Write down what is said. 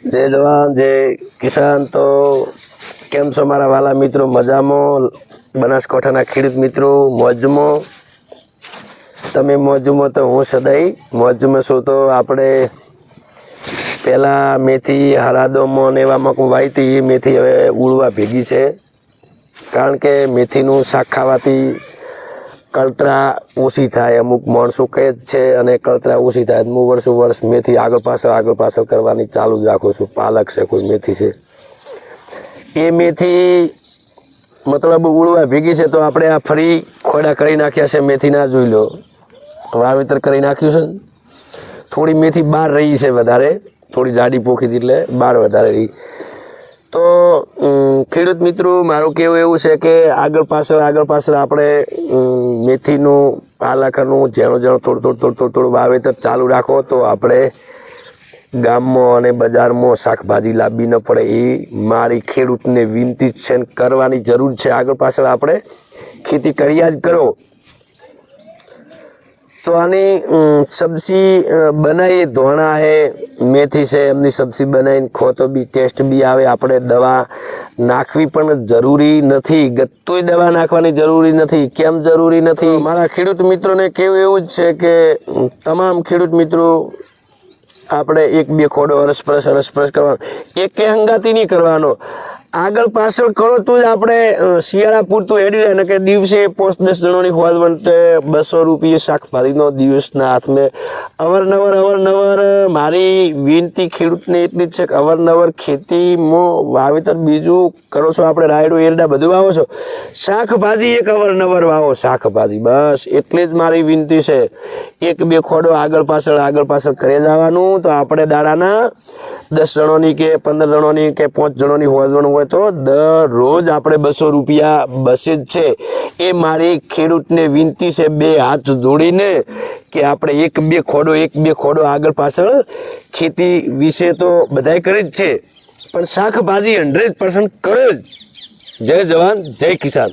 जय जवान जय किसान। तो केम छो मारा वाला मित्रों? मजामां? बनासकांठाना खेडूत मित्रों मोजमां? तमे मोजमां तो हूँ सदाई मोजमां छूं। तो आपणे पहला मेथी हरादोमां ने एवामां वाईती, मेथी हवे उड़वा भेगी छे। कारण के मेथीनुं शाक खावाथी कळतरा ओછી थाय। अमुक माणसो कहे छे अने कळतरा ओછી थाय। हूँ वर्षो वर्ष मेथी आगळ पाछळ करवानी चालू ज राखुं छुं। पालक छे, कोई मेथी छे, ए मेथी मतलब उड़वा भेगी छे। तो आपणे आ फरी खोड़ा करी नाख्या छे मेथीना। जोई लो, वावेतर करी नाख्युं छे। थोड़ी मेथी बार रही छे वधारे, थोड़ी जाडी पोखी એટલે बार वधारे रही। तो खेडूत मित्रों मारुं कहेवुं एवुं छे के आगळ पाछळ आपणे मेथीनुं पालकनुं जेणुं थोडुं वावेतर चालू राखो तो आपणे गाममां अने बजारमां शाकभाजी लाववी न पड़े। ए मारी खेडूतने विनती छे, करवानी जरूर छे। आगळ पाछळ आपणे खेती कर्या ज करो। तो आनी सब्जी बनाई, धोणा है, मेथी से एमनी सब्जी बनाई खो तो बी टेस्ट बी आवे। आपणे दवा नाखवी पण जरूरी नथी, गत्तुय दवा नाखवानी जरूरी नथी। केम जरूरी नथी? मारा खेडूत मित्रोने कहेवुं एवुं ज छे के तमाम खेडूत मित्रों आपणे एक बे खोडो अरसपरस करवानो, एके हंगाती नहीं करवानो। आगळ पाछळ करो तो ज आपणे शियाळा पूरतुं हेडी रहे। के दिवसे 5-10 जणोनी होलवण ते 200 રૂપિયા શાકભાજીનો દિવસના હાથમે અવરનવર મારી વિનંતી ખેડૂતને એટલી જ છે કે અવરનવર ખેતીમાં વાવેતર બીજું કરો છો, આપણે રાયડું એરડા બધું વાવો છો, શાકભાજી એક અવરનવર વાવો શાકભાજી, બસ એટલી જ મારી વિનંતી છે। એક બે ખોડો આગળ પાછળ કરી જવાનું તો આપણે દાડાના 10 જણોની કે 15 જણોની કે 5 જણોની હોજવણ હોય તો દરરોજ આપણે 200 રૂપિયા બસે જ છે। એ મારી ખેડૂતને વિનંતી છે બે હાથ જોડીને કે આપણે એક બે ખોડો આગળ પાછળ ખેતી વિશે તો બધાય કરે જ છે, પણ શાકભાજી 100% કરે જ। જય જવાન જય કિસાન।